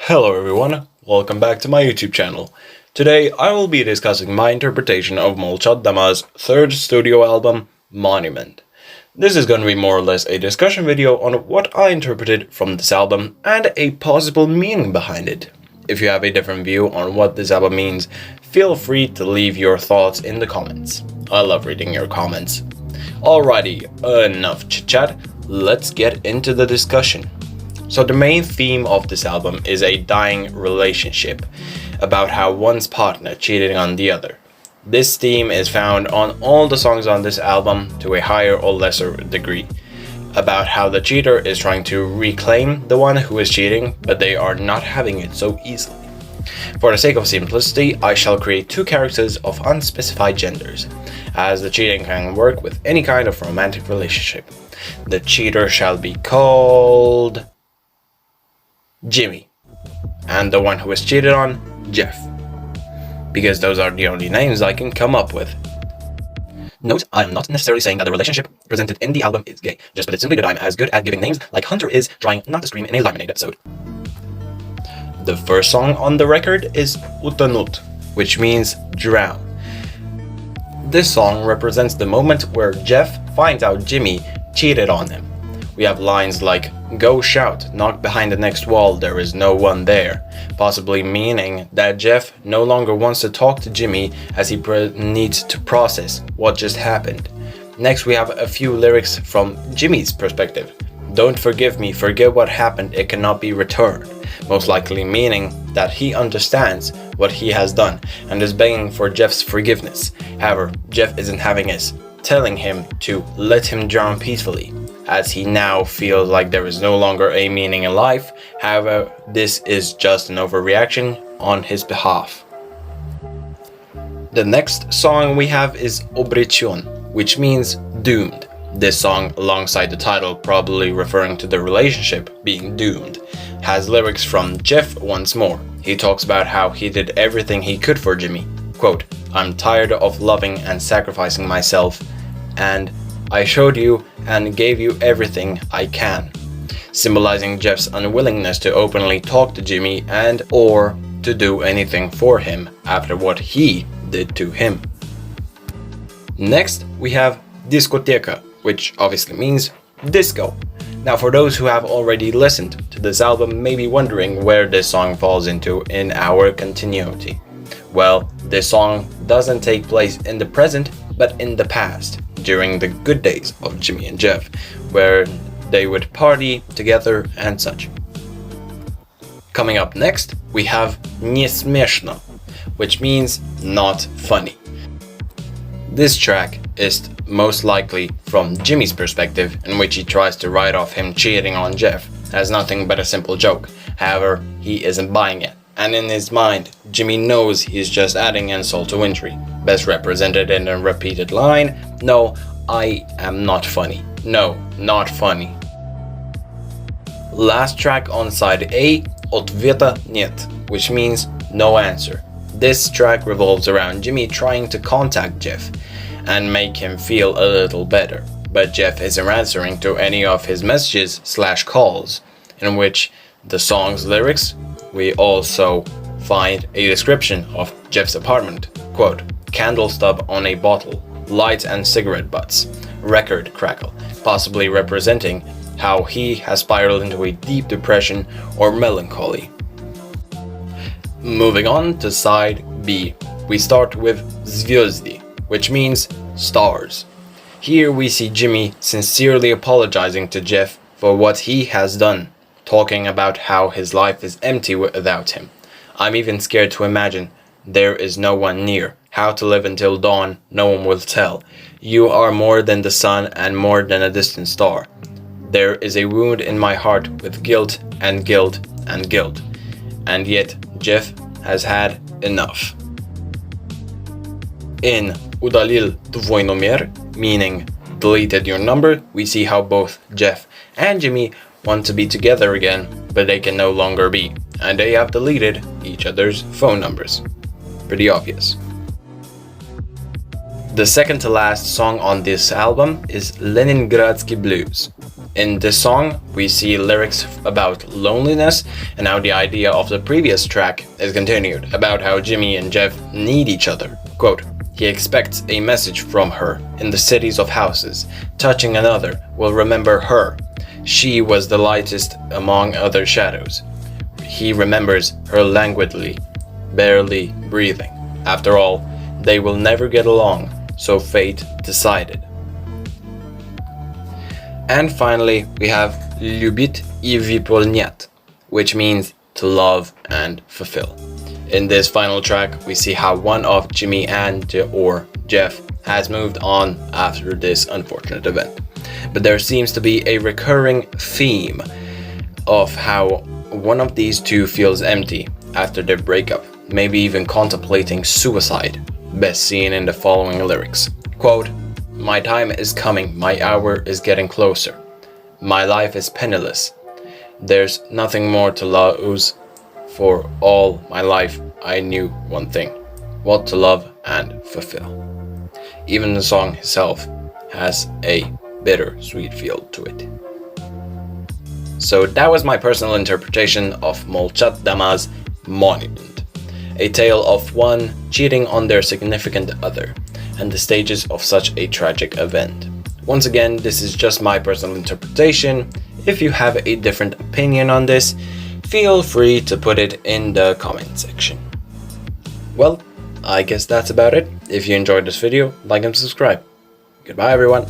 Hello everyone, welcome back to my YouTube channel. Today I will be discussing my interpretation of molchat's third studio album, Monument. This is going to be more or less a discussion video on what I interpreted from this album and a possible meaning behind it. If you have a different view on what this album means, feel free to leave your thoughts in the comments. I love reading your comments. Alrighty, enough chit chat, let's get into the discussion. So the main theme of this album is a dying relationship, about how one's partner cheated on the other. This theme is found on all the songs on this album to a higher or lesser degree, about how the cheater is trying to reclaim the one who is cheating, but they are not having it so easily. For the sake of simplicity, I shall create two characters of unspecified genders, as the cheating can work with any kind of romantic relationship. The cheater shall be called Jimmy, and the one who is cheated on, Jeff, because those are the only names I can come up with. Note, I am not necessarily saying that the relationship presented in the album is gay, just put it simply that I'm as good at giving names like Hunter is trying not to scream in a Lemonade episode. The first song on the record is Utanut, which means drown. This song represents the moment where Jeff finds out Jimmy cheated on him. We have lines like, "Go shout, knock behind the next wall, there is no one there," possibly meaning that Jeff no longer wants to talk to Jimmy as he needs to process what just happened. Next we have a few lyrics from Jimmy's perspective. "Don't forgive me, forget what happened, it cannot be returned," most likely meaning that he understands what he has done and is begging for Jeff's forgiveness. However, Jeff isn't having it, telling him to let him drown peacefully, as he now feels like there is no longer a meaning in life. However, this is just an overreaction on his behalf. The next song we have is Obrechion, which means doomed. This song, alongside the title probably referring to the relationship being doomed, has lyrics from Jeff once more. He talks about how he did everything he could for Jimmy. Quote, "I'm tired of loving and sacrificing myself, and I showed you and gave you everything I can," symbolizing Jeff's unwillingness to openly talk to Jimmy and or to do anything for him after what he did to him. Next, we have Discoteca, which obviously means disco. Now, for those who have already listened to this album may be wondering where this song falls into in our continuity. Well, this song doesn't take place in the present, but in the past, during the good days of Jimmy and Jeff, where they would party together and such. Coming up next, we have "Nie śmieszno," which means not funny. This track is most likely from Jimmy's perspective, in which he tries to write off him cheating on Jeff as nothing but a simple joke. However, he isn't buying it, and in his mind, Jimmy knows he's just adding insult to injury, best represented in a repeated line, "No, I am not funny. No, not funny." Last track on side A, Odwieta niet, which means no answer. This track revolves around Jimmy trying to contact Jeff and make him feel a little better, but Jeff isn't answering to any of his messages/calls, in which the song's lyrics we also find a description of Jeff's apartment. Quote, "Candle stub on a bottle, lights and cigarette butts, record crackle," possibly representing how he has spiraled into a deep depression or melancholy. Moving on to side B, we start with Zvyozdi, which means stars. Here we see Jimmy sincerely apologizing to Jeff for what he has done, talking about how his life is empty without him. "I'm even scared to imagine. There is no one near. How to live until dawn, no one will tell. You are more than the sun and more than a distant star. There is a wound in my heart with guilt and guilt and guilt. And yet Jeff has had enough." In Udalil tvoj numer, meaning deleted your number, we see how both Jeff and Jimmy want to be together again, but they can no longer be, and they have deleted each other's phone numbers. Pretty obvious. The second to last song on this album is Leningradsky Blues. In this song, we see lyrics about loneliness and how the idea of the previous track is continued, about how Jimmy and Jeff need each other. Quote, he expects a message from her in the cities of houses. Touching another will remember her. She was the lightest among other shadows. He remembers her languidly, barely breathing. After all, they will never get along, so fate decided. And finally, we have Любить и выполнять, which means to love and fulfill. In this final track, we see how one of Jimmy and Jeff has moved on after this unfortunate event. But there seems to be a recurring theme of how one of these two feels empty after their breakup, maybe even contemplating suicide, best seen in the following lyrics. Quote, my time is coming, my hour is getting closer. My life is penniless. There's nothing more to lose. For all my life, I knew one thing, what to love and fulfill. Even the song itself has a bitter-sweet feel to it. So that was my personal interpretation of Molchat Dama's Monument, a tale of one cheating on their significant other, and the stages of such a tragic event. Once again, this is just my personal interpretation. If you have a different opinion on this, feel free to put it in the comment section. Well, I guess that's about it. If you enjoyed this video, like and subscribe. Goodbye everyone.